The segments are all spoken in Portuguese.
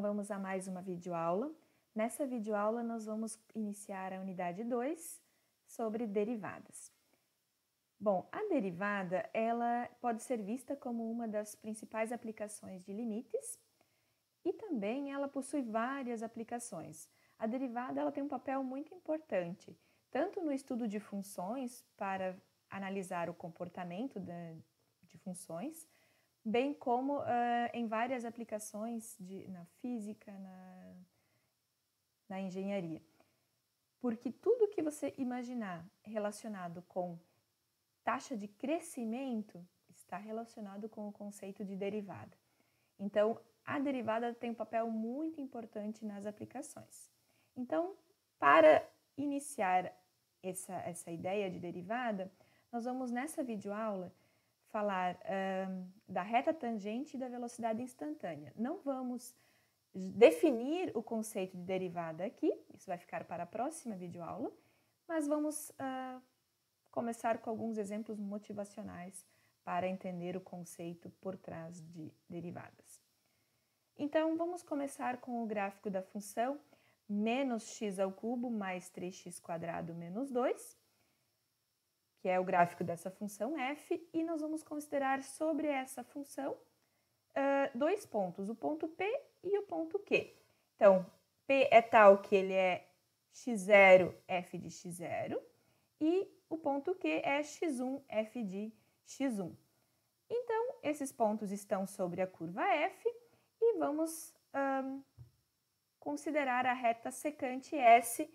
vamos a mais uma videoaula. Nessa videoaula, nós vamos iniciar a unidade 2 sobre derivadas. Bom, a derivada, ela pode ser vista como uma das principais aplicações de limites e também ela possui várias aplicações. A derivada, ela tem um papel muito importante, tanto no estudo de funções, para analisar o comportamento de funções, bem como em várias aplicações na física, na engenharia. Porque tudo que você imaginar relacionado com taxa de crescimento está relacionado com o conceito de derivada. Então, a derivada tem um papel muito importante nas aplicações. Então, para iniciar essa ideia de derivada, nós vamos nessa videoaula falar da reta tangente e da velocidade instantânea. Não vamos definir o conceito de derivada aqui, isso vai ficar para a próxima videoaula, mas vamos começar com alguns exemplos motivacionais para entender o conceito por trás de derivadas. Então, vamos começar com o gráfico da função menos x ao cubo mais 3x quadrado menos 2, que é o gráfico dessa função f, e nós vamos considerar sobre essa função dois pontos, o ponto P e o ponto Q. Então, P é tal que ele é x0, f de x0, e o ponto Q é x1, f de x1. Então, esses pontos estão sobre a curva f e vamos considerar a reta secante S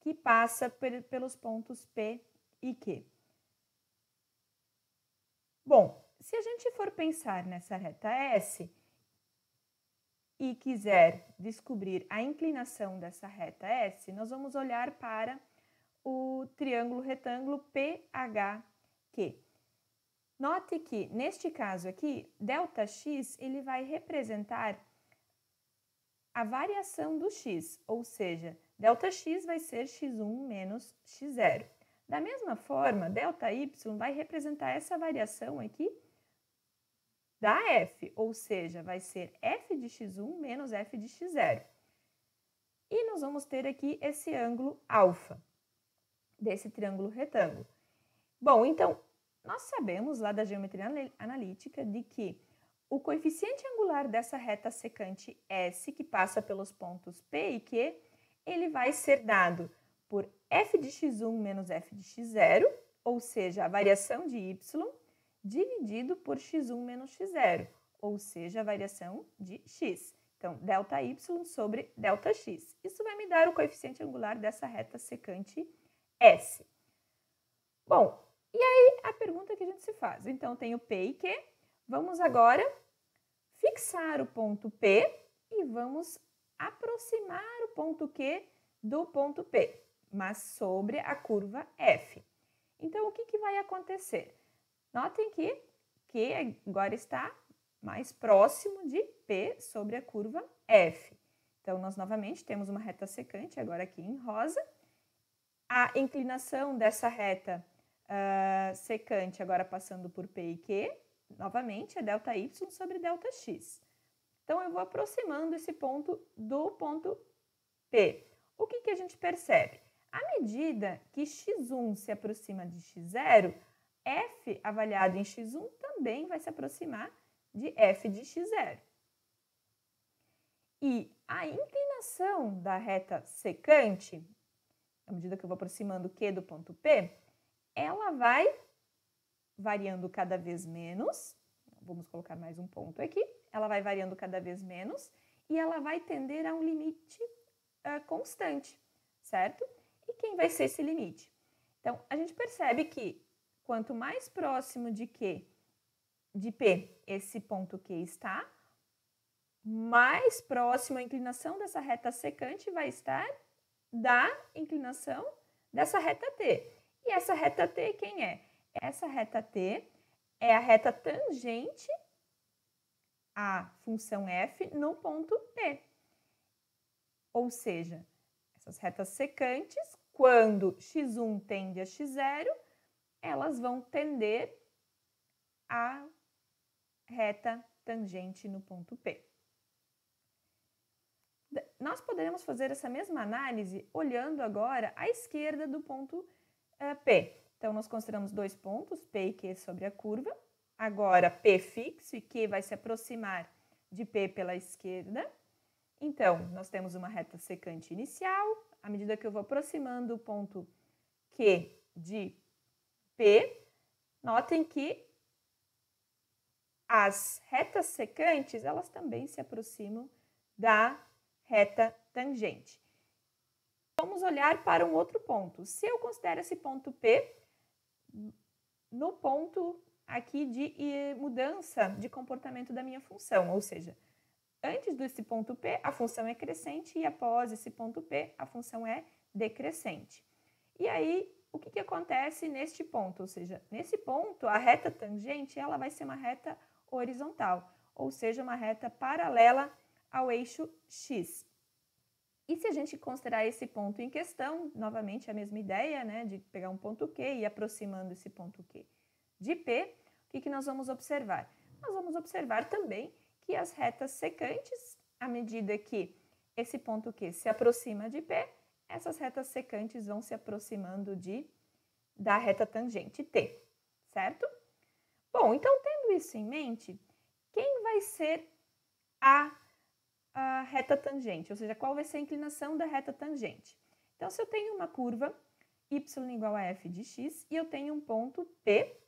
que passa pelos pontos P e Q. Bom, se a gente for pensar nessa reta S e quiser descobrir a inclinação dessa reta S, nós vamos olhar para o triângulo retângulo PHQ. Note que, neste caso aqui, ΔX ele vai representar a variação do x, ou seja, ΔX vai ser x1 menos x0. Da mesma forma, ΔY vai representar essa variação aqui da f, ou seja, vai ser f de x1 menos f de x0. E nós vamos ter aqui esse ângulo alfa desse triângulo retângulo. Bom, então, nós sabemos lá da geometria analítica de que o coeficiente angular dessa reta secante S, que passa pelos pontos P e Q, ele vai ser dado por f de x1 menos f de x0, ou seja, a variação de y, dividido por x1 menos x0, ou seja, a variação de x. Então, ΔY sobre ΔX. Isso vai me dar o coeficiente angular dessa reta secante S. Bom, e aí a pergunta que a gente se faz? Então, tem o P e Q. Vamos agora fixar o ponto P e vamos aproximar o ponto Q do ponto P, mas sobre a curva F. Então, o que vai acontecer? Notem que Q agora está mais próximo de P sobre a curva F. Então, nós novamente temos uma reta secante, agora aqui em rosa. A inclinação dessa reta secante, agora passando por P e Q, novamente, é ΔY sobre ΔX. Então, eu vou aproximando esse ponto do ponto P. O que a gente percebe? À medida que x1 se aproxima de x0, f avaliado em x1 também vai se aproximar de f de x0. E a inclinação da reta secante, à medida que eu vou aproximando Q do ponto P, ela vai variando cada vez menos, vamos colocar mais um ponto aqui, ela vai variando cada vez menos e ela vai tender a um limite constante, certo? E quem vai ser esse limite? Então, a gente percebe que quanto mais próximo de P esse ponto Q está, mais próximo a inclinação dessa reta secante vai estar da inclinação dessa reta T. E essa reta T quem é? Essa reta T é a reta tangente à função f no ponto P. Ou seja, essas retas secantes, quando x1 tende a x0, elas vão tender à reta tangente no ponto P. nós poderemos fazer essa mesma análise olhando agora à esquerda do ponto P. Então, nós consideramos dois pontos, P e Q sobre a curva. Agora, P fixo e Q vai se aproximar de P pela esquerda. Então, nós temos uma reta secante inicial. À medida que eu vou aproximando o ponto Q de P, notem que as retas secantes, elas também se aproximam da reta tangente. Vamos olhar para um outro ponto. Se eu considero esse ponto P no ponto aqui de mudança de comportamento da minha função, ou seja, antes desse ponto P, a função é crescente e após esse ponto P, a função é decrescente. E aí, o que acontece neste ponto? Ou seja, nesse ponto, a reta tangente ela vai ser uma reta horizontal, ou seja, uma reta paralela ao eixo X. E se a gente considerar esse ponto em questão, novamente a mesma ideia, né, de pegar um ponto Q e ir aproximando esse ponto Q de P, o que nós vamos observar? Nós vamos observar também que as retas secantes, à medida que esse ponto Q se aproxima de P, essas retas secantes vão se aproximando da reta tangente T, certo? Bom, então tendo isso em mente, quem vai ser a reta tangente, ou seja, qual vai ser a inclinação da reta tangente? Então, se eu tenho uma curva y igual a f de x e eu tenho um ponto P,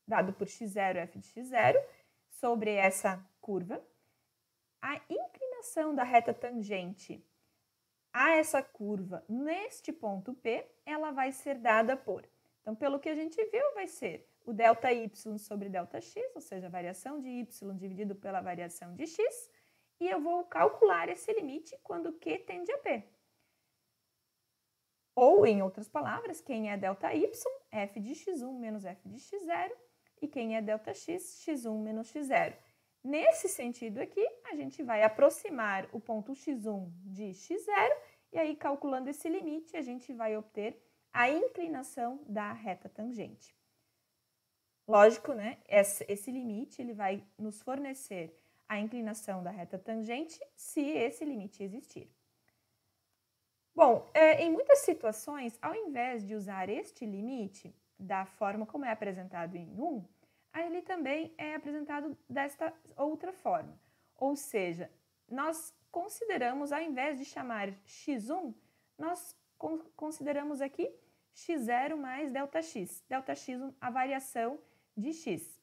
dado por x0 f de x0, sobre essa curva, a inclinação da reta tangente a essa curva neste ponto P, ela vai ser dada por. Então, pelo que a gente viu, vai ser o delta y sobre delta x, ou seja, a variação de y dividido pela variação de x, e eu vou calcular esse limite quando Q tende a P. Ou, em outras palavras, quem é delta y, f de x1 menos f de x0, e quem é delta x, x1 menos x0. Nesse sentido aqui, a gente vai aproximar o ponto x1 de x0, e aí, calculando esse limite, a gente vai obter a inclinação da reta tangente. Lógico, né? Esse limite ele vai nos fornecer a inclinação da reta tangente se esse limite existir. Bom, em muitas situações, ao invés de usar este limite da forma como é apresentado em 1, ele também é apresentado desta outra forma. Ou seja, nós consideramos, ao invés de chamar x1, nós consideramos aqui x0 mais ΔX. ΔX, a variação de x.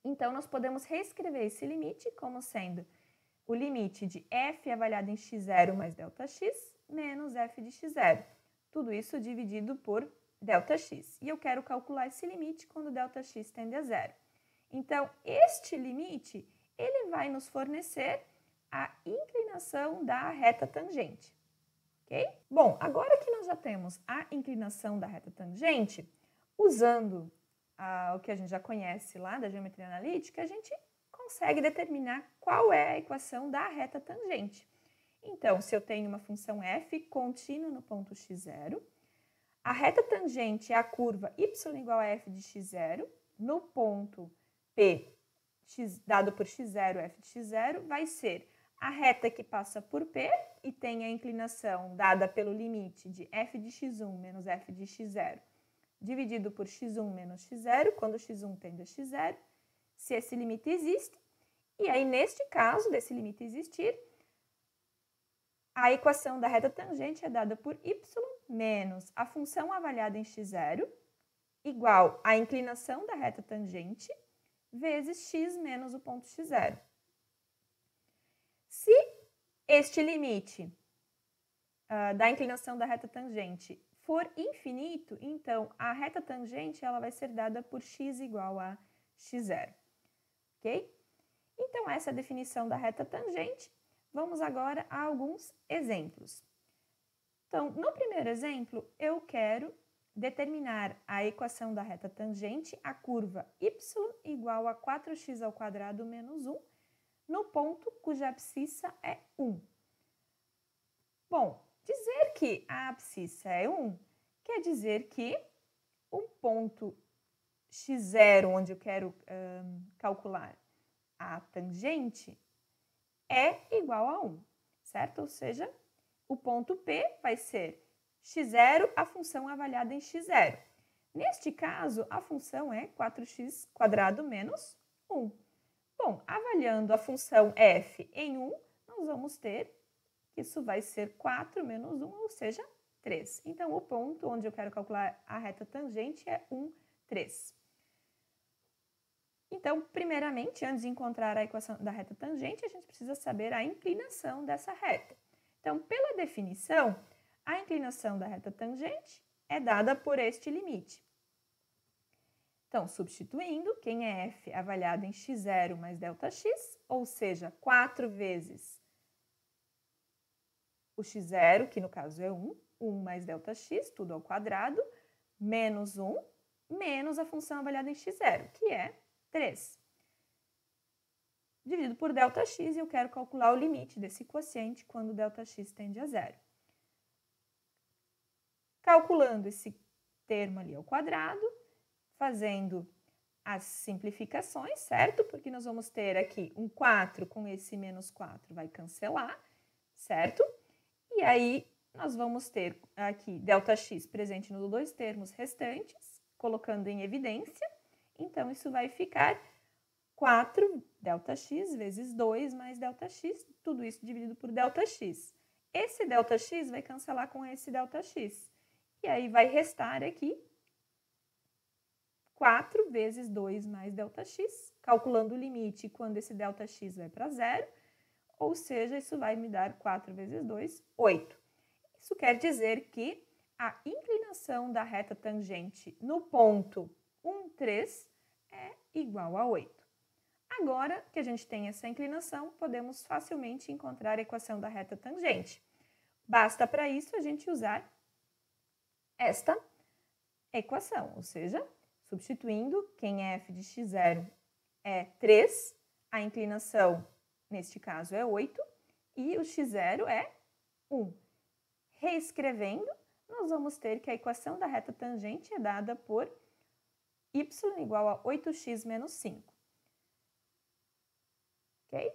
Então, nós podemos reescrever esse limite como sendo o limite de f avaliado em x0 mais ΔX menos f de x0. Tudo isso dividido por ΔX. E eu quero calcular esse limite quando ΔX tende a zero. Então, este limite, ele vai nos fornecer a inclinação da reta tangente. Ok? Bom, agora que nós já temos a inclinação da reta tangente, usando o que a gente já conhece lá da geometria analítica, a gente consegue determinar qual é a equação da reta tangente. Então, se eu tenho uma função f contínua no ponto x0, a reta tangente é a curva y igual a f de x0, no ponto P, dado por x0, f de x0, vai ser a reta que passa por P e tem a inclinação dada pelo limite de f de x1 menos f de x0, dividido por x1 menos x0, quando x1 tende a x0, se esse limite existe. E aí, neste caso, desse limite existir, a equação da reta tangente é dada por y menos a função avaliada em x0 igual à inclinação da reta tangente vezes x menos o ponto x0. Se este limite da inclinação da reta tangente for infinito, então a reta tangente ela vai ser dada por x igual a x0. Ok? Então, essa é a definição da reta tangente. Vamos agora a alguns exemplos. Então, no primeiro exemplo, eu quero determinar a equação da reta tangente, a curva y igual a 4x² menos 1, no ponto cuja abscissa é 1. Bom, dizer que a abscissa é 1 quer dizer que um ponto x0, onde eu quero calcular a tangente, é igual a 1, certo? Ou seja, o ponto P vai ser x0, a função avaliada em x0. Neste caso, a função é 4x² menos 1. Bom, avaliando a função f em 1, nós vamos ter que isso vai ser 4 menos 1, ou seja, 3. Então, o ponto onde eu quero calcular a reta tangente é 1, 3. Então, primeiramente, antes de encontrar a equação da reta tangente, a gente precisa saber a inclinação dessa reta. Então, pela definição, a inclinação da reta tangente é dada por este limite. Então, substituindo, quem é f avaliado em x0 mais ΔX, ou seja, 4 vezes o x0, que no caso é 1, 1 mais ΔX, tudo ao quadrado, menos 1, menos a função avaliada em x0, que é 3. Dividido por ΔX, e eu quero calcular o limite desse quociente quando ΔX tende a zero. Calculando esse termo ali ao quadrado, fazendo as simplificações, certo? Porque nós vamos ter aqui um 4 com esse menos 4, vai cancelar, certo? E aí, nós vamos ter aqui ΔX presente nos dois termos restantes, colocando em evidência. Então, isso vai ficar 4 ΔX vezes 2 mais ΔX, tudo isso dividido por ΔX. Esse ΔX vai cancelar com esse ΔX. E aí, vai restar aqui 4 vezes 2 mais ΔX, calculando o limite quando esse ΔX vai para zero, ou seja, isso vai me dar 4 vezes 2, 8. Isso quer dizer que a inclinação da reta tangente no ponto 1, 3 é igual a 8. Agora que a gente tem essa inclinação, podemos facilmente encontrar a equação da reta tangente. Basta para isso a gente usar esta equação, ou seja, substituindo, quem é f de x0 é 3, a inclinação, neste caso, é 8, e o x0 é 1. Reescrevendo, nós vamos ter que a equação da reta tangente é dada por y igual a 8x menos 5. Ok?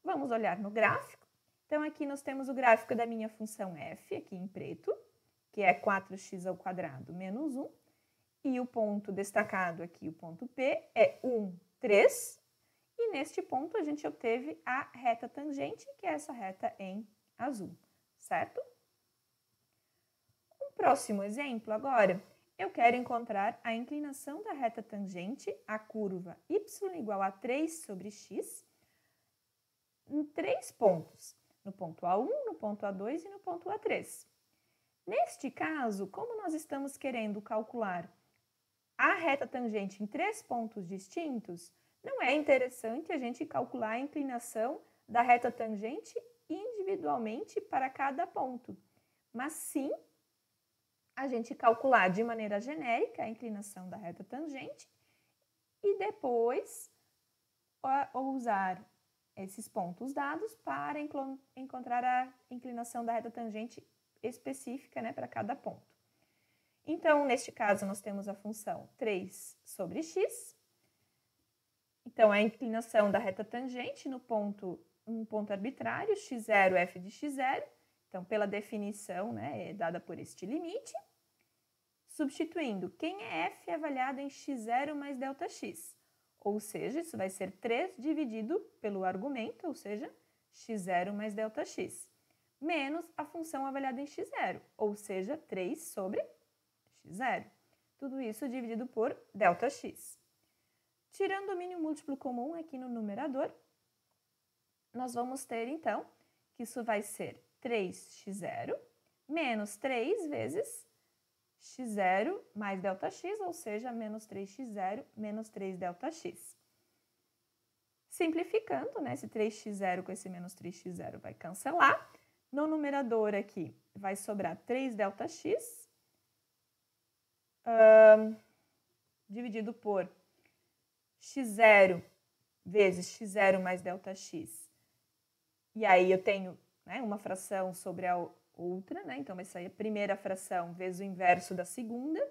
Vamos olhar no gráfico. Então, aqui nós temos o gráfico da minha função f, aqui em preto, que é 4x² menos 1. E o ponto destacado aqui, o ponto P, é 1, 3. E neste ponto a gente obteve a reta tangente, que é essa reta em azul, certo? Um próximo exemplo agora, eu quero encontrar a inclinação da reta tangente à curva y igual a 3 sobre x em 3 pontos, no ponto A1, no ponto A2 e no ponto A3. Neste caso, como nós estamos querendo calcular a reta tangente em 3 pontos distintos, não é interessante a gente calcular a inclinação da reta tangente individualmente para cada ponto, mas sim a gente calcular de maneira genérica a inclinação da reta tangente e depois usar esses pontos dados para encontrar a inclinação da reta tangente específica, né, para cada ponto. Então, neste caso, nós temos a função 3 sobre x. Então, a inclinação da reta tangente no ponto, um ponto arbitrário, x0, f de x0. Então, pela definição, né, é dada por este limite. Substituindo, quem é f é avaliado em x0 mais ΔX. Ou seja, isso vai ser 3 dividido pelo argumento, ou seja, x0 mais ΔX. Menos a função avaliada em x0, ou seja, 3 sobre x0. Tudo isso dividido por ΔX. Tirando o mínimo múltiplo comum aqui no numerador, nós vamos ter, então, que isso vai ser 3x0 menos 3 vezes x0 mais ΔX, ou seja, menos 3x0 menos 3 ΔX. Simplificando, né, esse 3x0 com esse menos 3x0 vai cancelar. No numerador aqui vai sobrar 3 ΔX, dividido por x0 vezes x0 mais ΔX. E aí eu tenho, né, uma fração sobre a outra, né? Então vai sair a primeira fração vezes o inverso da segunda.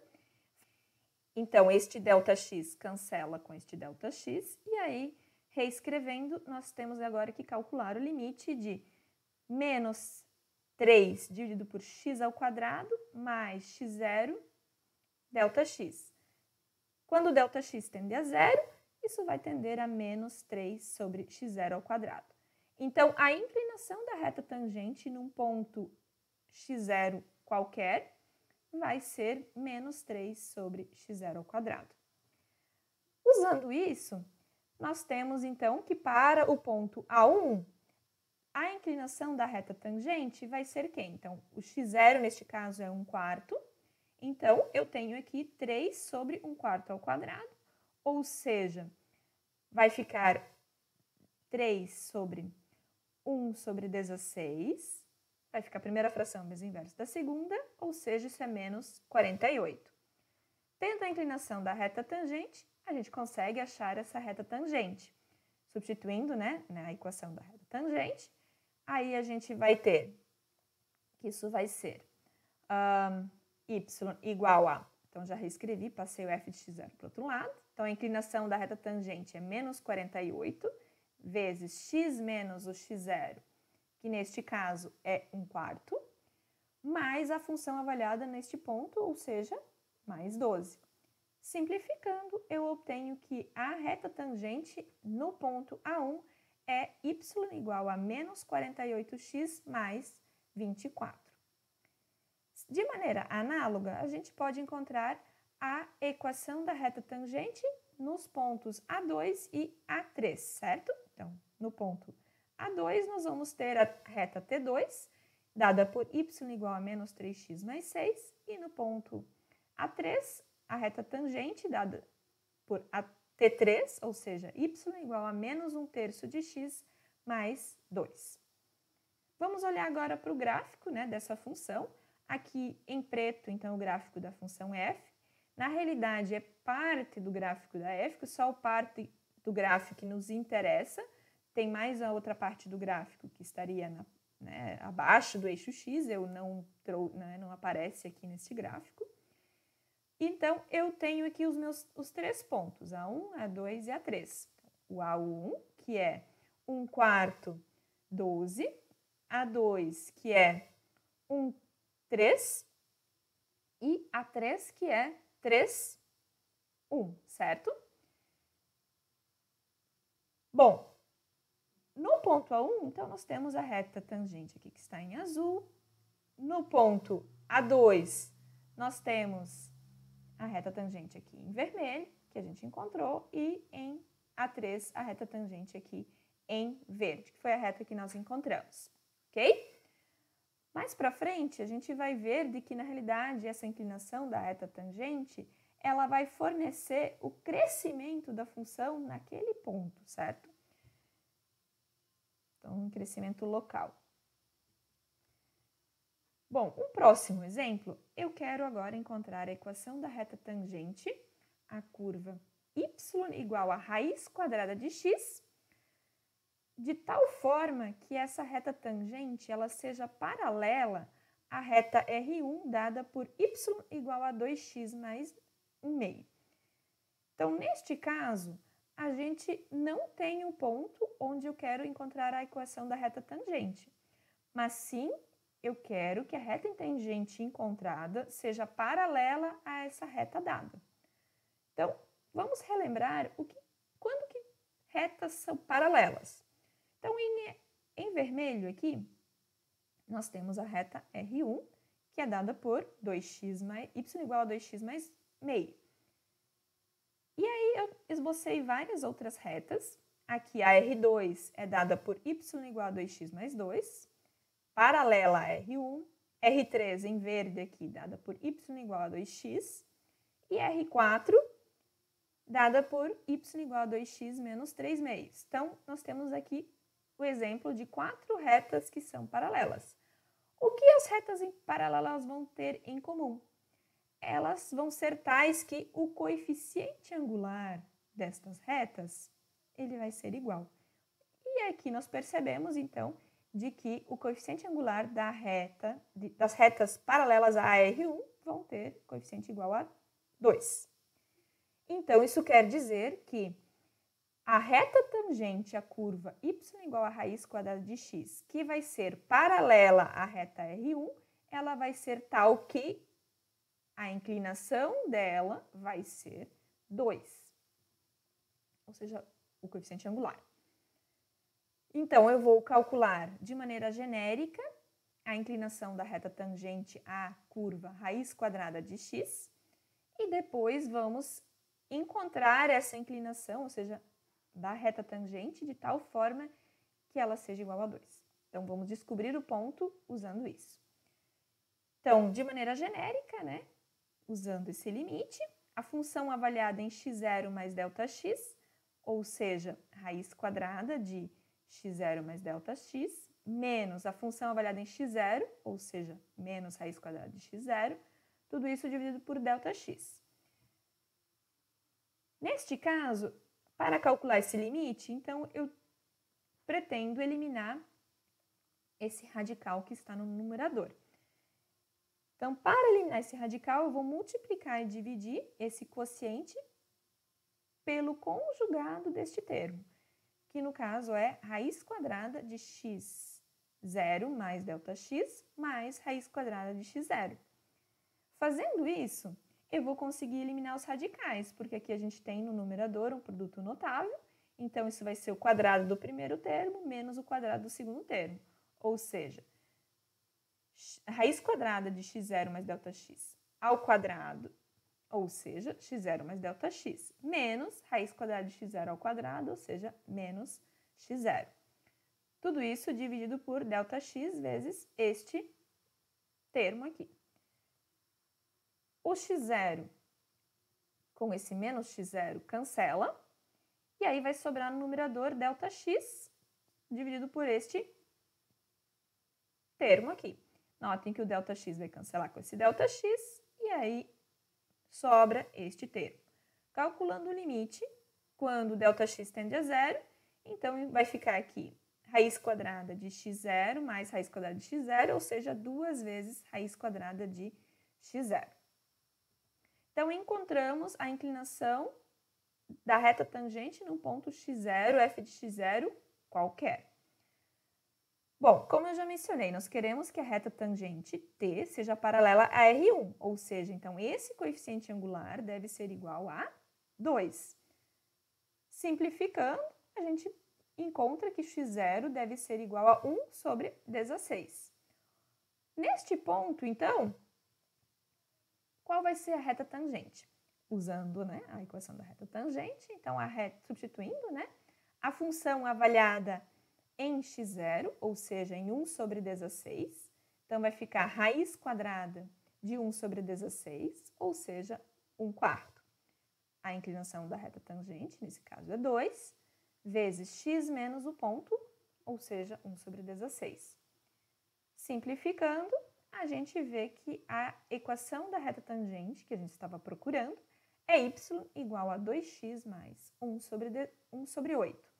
Então, este ΔX cancela com este ΔX. E aí, reescrevendo, nós temos agora que calcular o limite de menos 3 dividido por x ao quadrado mais x0 ΔX. Quando ΔX tende a zero, isso vai tender a menos 3 sobre x0 ao quadrado. Então, a inclinação da reta tangente num ponto x0 qualquer vai ser menos 3 sobre x0 ao quadrado. Usando isso, nós temos então que para o ponto A1, a inclinação da reta tangente vai ser quem? Então, o x0 neste caso é 1/4. Então, eu tenho aqui 3 sobre 1/4 ao quadrado, ou seja, vai ficar 3 sobre 1 sobre 16. Vai ficar a primeira fração vezes o inverso da segunda, ou seja, isso é menos 48. Tendo a inclinação da reta tangente, a gente consegue achar essa reta tangente. Substituindo, na equação da reta tangente, aí a gente vai ter que isso vai ser y igual a, então já reescrevi, passei o f de x0 para o outro lado. Então, a inclinação da reta tangente é menos 48 vezes x menos o x0, que neste caso é 1/4, mais a função avaliada neste ponto, ou seja, mais 12. Simplificando, eu obtenho que a reta tangente no ponto A1 é y igual a menos 48x mais 24. De maneira análoga, a gente pode encontrar a equação da reta tangente nos pontos A2 e A3, certo? Então, no ponto A2, nós vamos ter a reta T2, dada por y igual a menos 3x mais 6, e no ponto A3, a reta tangente dada por T3, ou seja, y igual a menos 1/3 de x mais 2. Vamos olhar agora para o gráfico dessa função. Aqui em preto, então, o gráfico da função f. Na realidade, é parte do gráfico da f, só a parte do gráfico que nos interessa. Tem mais a outra parte do gráfico que estaria abaixo do eixo x, não aparece aqui nesse gráfico. Então, eu tenho aqui os 3 pontos, A1, A2 e A3. O A1, que é 1/4, 12. A2, que é 1/3. E A3, que é 3, 1, certo? Bom, no ponto A1, então, nós temos a reta tangente aqui que está em azul. No ponto A2, nós temos a reta tangente aqui em vermelho, que a gente encontrou, e em A3, a reta tangente aqui em verde, que foi a reta que nós encontramos, ok? Mais para frente, a gente vai ver de que, na realidade, essa inclinação da reta tangente, ela vai fornecer o crescimento da função naquele ponto, certo? Então, um crescimento local. Bom, um próximo exemplo, eu quero agora encontrar a equação da reta tangente, a curva y igual a raiz quadrada de x, de tal forma que essa reta tangente ela seja paralela à reta R1 dada por y igual a 2x mais 1/2. Então, neste caso, a gente não tem um ponto onde eu quero encontrar a equação da reta tangente, mas sim eu quero que a reta tangente encontrada seja paralela a essa reta dada. Então, vamos relembrar quando que retas são paralelas. Então, em vermelho aqui, nós temos a reta R1, que é dada por 2x mais, y igual a 2x mais meio. E aí, eu esbocei várias outras retas. Aqui, a R2 é dada por y igual a 2x mais 2, paralela a R1, R3 em verde aqui, dada por y igual a 2x, e R4, dada por y igual a 2x menos 3 meios. Então, nós temos aqui o exemplo de 4 retas que são paralelas. O que as retas paralelas vão ter em comum? Elas vão ser tais que o coeficiente angular destas retas, ele vai ser igual. E aqui nós percebemos, então, de que o coeficiente angular das retas paralelas a R1 vão ter coeficiente igual a 2. Então, isso quer dizer que a reta tangente à curva y igual a raiz quadrada de x, que vai ser paralela à reta R1, ela vai ser tal que a inclinação dela vai ser 2, ou seja, o coeficiente angular. Então, eu vou calcular de maneira genérica a inclinação da reta tangente à curva raiz quadrada de x e depois vamos encontrar essa inclinação, ou seja, da reta tangente de tal forma que ela seja igual a 2. Então, vamos descobrir o ponto usando isso. Então, de maneira genérica, né, usando esse limite, a função avaliada em x0 mais ΔX, ou seja, raiz quadrada de x0 mais ΔX, menos a função avaliada em x0, ou seja, menos raiz quadrada de x0, tudo isso dividido por ΔX. Neste caso, para calcular esse limite, então eu pretendo eliminar esse radical que está no numerador. Então, para eliminar esse radical, eu vou multiplicar e dividir esse quociente pelo conjugado deste termo, que no caso é raiz quadrada de x0 mais ΔX mais raiz quadrada de x0. Fazendo isso, eu vou conseguir eliminar os radicais, porque aqui a gente tem no numerador um produto notável, então isso vai ser o quadrado do primeiro termo menos o quadrado do segundo termo, ou seja, raiz quadrada de x0 mais ΔX ao quadrado, ou seja, x0 mais ΔX, menos raiz quadrada de x0 ao quadrado, ou seja, menos x0. Tudo isso dividido por ΔX vezes este termo aqui. O x0 com esse menos x0 cancela, e aí vai sobrar no numerador ΔX dividido por este termo aqui. Notem que o ΔX vai cancelar com esse ΔX, e aí sobra este termo. Calculando o limite, quando ΔX tende a zero, então vai ficar aqui raiz quadrada de x0 mais raiz quadrada de x0, ou seja, 2 vezes raiz quadrada de x0. Então, encontramos a inclinação da reta tangente no ponto x0, f de x0 qualquer. Bom, como eu já mencionei, nós queremos que a reta tangente t seja paralela a R1, ou seja, então esse coeficiente angular deve ser igual a 2. Simplificando, a gente encontra que x0 deve ser igual a 1 sobre 16. Neste ponto, então, qual vai ser a reta tangente? Usando, né, a equação da reta tangente, então substituindo, né, a função avaliada em x0, ou seja, em 1 sobre 16, então vai ficar raiz quadrada de 1 sobre 16, ou seja, 1/4. A inclinação da reta tangente, nesse caso é 2, vezes x menos o ponto, ou seja, 1 sobre 16. Simplificando, a gente vê que a equação da reta tangente, que a gente estava procurando, é y igual a 2x mais 1 sobre 8.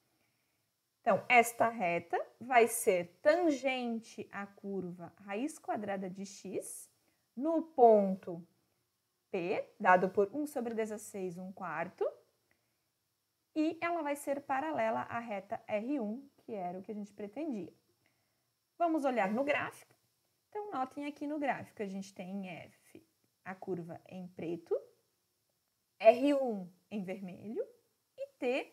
Então, esta reta vai ser tangente à curva raiz quadrada de x no ponto P, dado por 1 sobre 16, 1/4, e ela vai ser paralela à reta R1, que era o que a gente pretendia. Vamos olhar no gráfico. Então, notem aqui no gráfico, a gente tem F, a curva em preto, R1 em vermelho e T,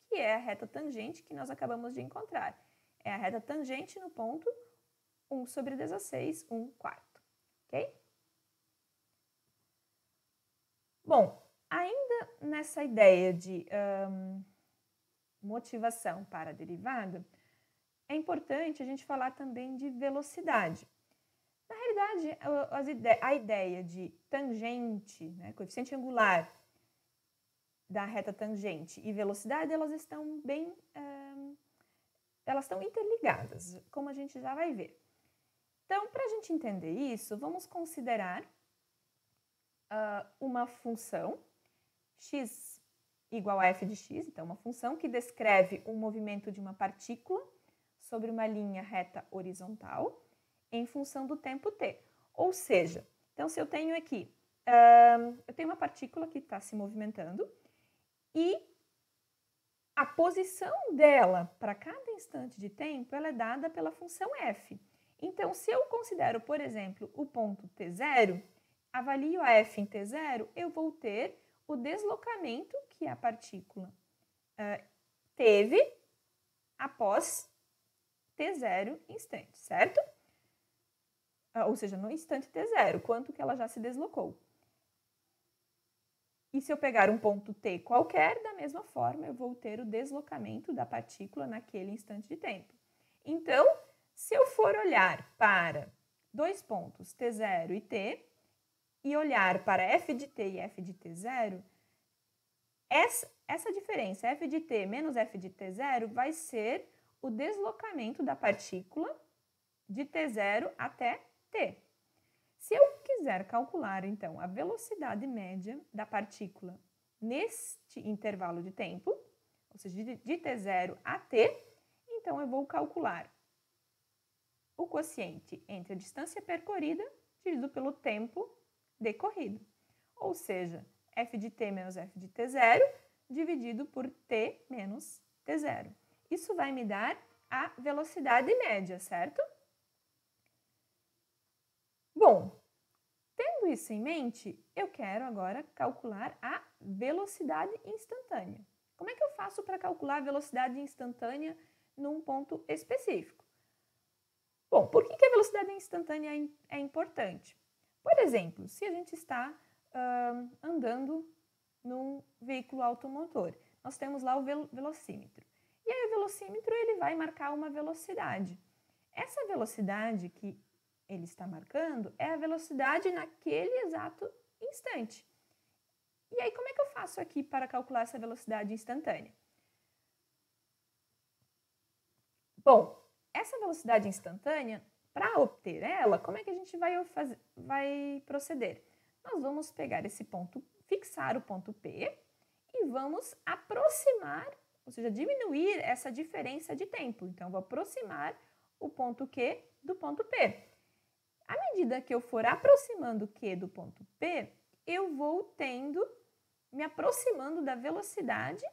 que é a reta tangente que nós acabamos de encontrar. É a reta tangente no ponto 1 sobre 16, 1/4, ok? Bom, ainda nessa ideia de motivação para a derivada, é importante a gente falar também de velocidade. Na realidade, a ideia de tangente, né, coeficiente angular da reta tangente e velocidade, elas estão interligadas, como a gente já vai ver. Então, para a gente entender isso, vamos considerar uma função x igual a f de x, então uma função que descreve um movimento de uma partícula sobre uma linha reta horizontal em função do tempo t. Ou seja, então se eu tenho aqui, eu tenho uma partícula que está se movimentando e a posição dela para cada instante de tempo, ela é dada pela função f. Então, se eu considero, por exemplo, o ponto t0, avalio a f em t0, eu vou ter o deslocamento que a partícula teve após t0 instante, certo? Ou seja, no instante t0, quanto que ela já se deslocou. E se eu pegar um ponto t qualquer, da mesma forma, eu vou ter o deslocamento da partícula naquele instante de tempo. Então, se eu for olhar para dois pontos, t0 e t, e olhar para f de t e f de t0, essa diferença, f de t menos f de t0, vai ser o deslocamento da partícula de t0 até t. Se eu quiser calcular, então, a velocidade média da partícula neste intervalo de tempo, ou seja, de t0 a t, então eu vou calcular o quociente entre a distância percorrida dividido pelo tempo decorrido. Ou seja, f de t menos f de t0 dividido por t menos t0. Isso vai me dar a velocidade média, certo? Bom, tendo isso em mente, eu quero agora calcular a velocidade instantânea. Como é que eu faço para calcular a velocidade instantânea num ponto específico? Bom, por que a velocidade instantânea é importante? Por exemplo, se a gente está andando num veículo automotor, nós temos lá o velocímetro. E aí o velocímetro ele vai marcar uma velocidade. Essa velocidade que ele está marcando é a velocidade naquele exato instante. E aí, como é que eu faço aqui para calcular essa velocidade instantânea? Bom, essa velocidade instantânea, para obter ela, como é que a gente vai proceder? Nós vamos pegar esse ponto, fixar o ponto P e vamos aproximar, ou seja, diminuir essa diferença de tempo. Então, eu vou aproximar o ponto Q do ponto P. À medida que eu for aproximando Q do ponto P, eu vou me aproximando da velocidade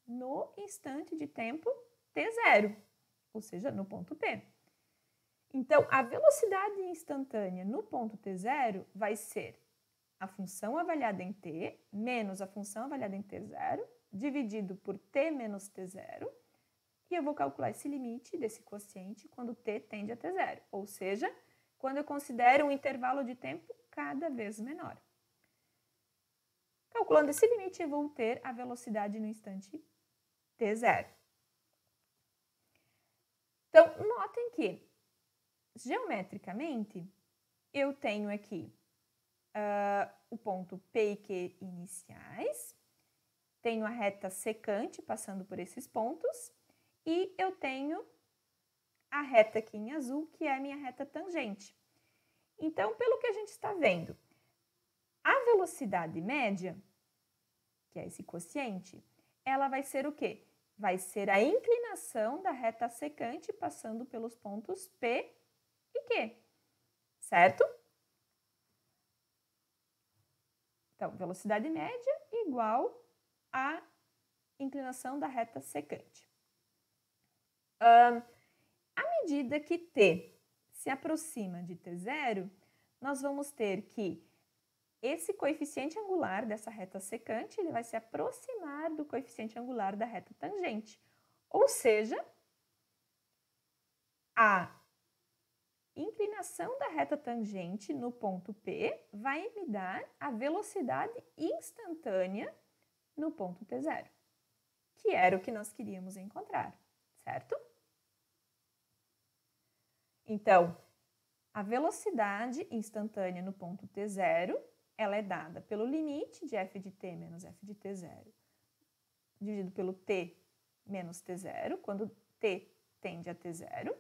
no instante de tempo t0, ou seja, no ponto P. Então, a velocidade instantânea no ponto t0 vai ser a função avaliada em t menos a função avaliada em t0, dividido por t menos t0, e eu vou calcular esse limite desse quociente quando t tende a t0, ou seja, quando eu considero um intervalo de tempo cada vez menor. Calculando esse limite, eu vou ter a velocidade no instante t0. Então, notem que, geometricamente, eu tenho aqui o ponto P e Q iniciais, tenho a reta secante passando por esses pontos, e eu tenho a reta aqui em azul, que é a minha reta tangente. Então, pelo que a gente está vendo, a velocidade média, que é esse quociente, ela vai ser o quê? Vai ser a inclinação da reta secante passando pelos pontos P e Q, certo? Então, velocidade média igual a inclinação da reta secante. À medida que t se aproxima de t0, nós vamos ter que esse coeficiente angular dessa reta secante, ele vai se aproximar do coeficiente angular da reta tangente. Ou seja, a inclinação da reta tangente no ponto P vai me dar a velocidade instantânea no ponto t0, que era o que nós queríamos encontrar, certo? Então, a velocidade instantânea no ponto t0, ela é dada pelo limite de f de t menos f de t0, dividido pelo t menos t0, quando t tende a t0,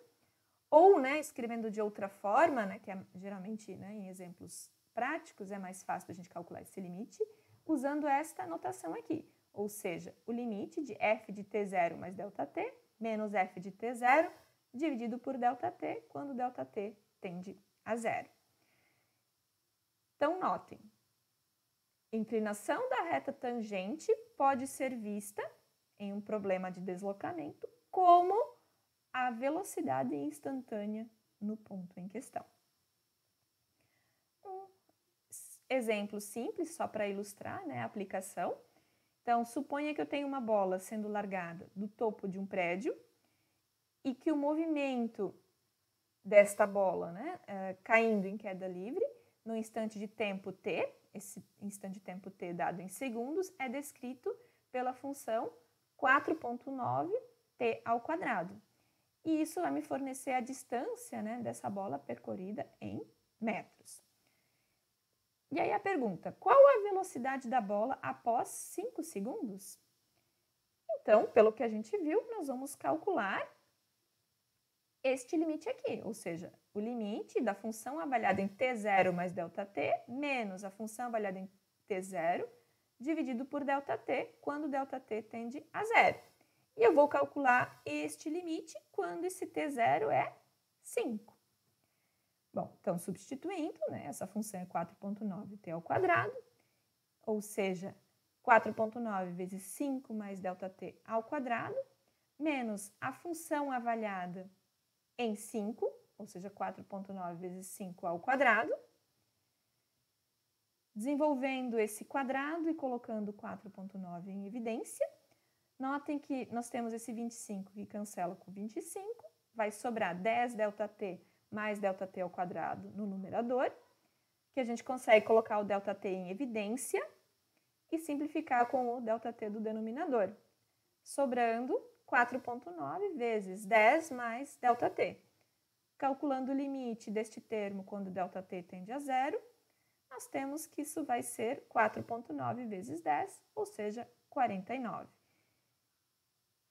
ou, escrevendo de outra forma, que é geralmente, em exemplos práticos, é mais fácil a gente calcular esse limite, usando esta notação aqui, ou seja, o limite de f de t0 mais ΔT menos f de t0 dividido por ΔT, quando ΔT tende a zero. Então, notem, inclinação da reta tangente pode ser vista em um problema de deslocamento, como a velocidade instantânea no ponto em questão. Um exemplo simples, só para ilustrar, né, a aplicação. Então, suponha que eu tenho uma bola sendo largada do topo de um prédio e que o movimento desta bola, né, caindo em queda livre, no instante de tempo t, esse instante de tempo t dado em segundos, é descrito pela função 4,9t ao quadrado. E isso vai me fornecer a distância, né, dessa bola percorrida em metros. E aí a pergunta, qual a velocidade da bola após 5 segundos? Então, pelo que a gente viu, nós vamos calcular este limite aqui, ou seja, o limite da função avaliada em t0 mais ΔT menos a função avaliada em t0 dividido por ΔT quando ΔT tende a zero. E eu vou calcular este limite quando esse t0 é 5. Bom, então substituindo, né, essa função é 4,9t ao quadrado, ou seja, 4,9 vezes 5 mais ΔT ao quadrado, menos a função avaliada em 5, ou seja, 4,9 vezes 5 ao quadrado, desenvolvendo esse quadrado e colocando 4,9 em evidência. Notem que nós temos esse 25 que cancela com 25, vai sobrar 10 ΔT mais ΔT ao quadrado no numerador, que a gente consegue colocar o ΔT em evidência e simplificar com o ΔT do denominador, sobrando 4,9 vezes 10 mais ΔT. Calculando o limite deste termo quando ΔT tende a zero, nós temos que isso vai ser 4,9 vezes 10, ou seja, 49.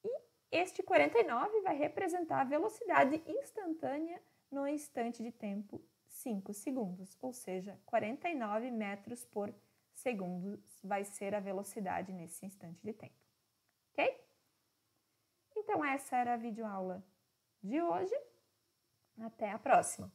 E este 49 vai representar a velocidade instantânea no instante de tempo 5 segundos, ou seja, 49 metros por segundo vai ser a velocidade nesse instante de tempo. Ok? Então, essa era a videoaula de hoje. Até a próxima!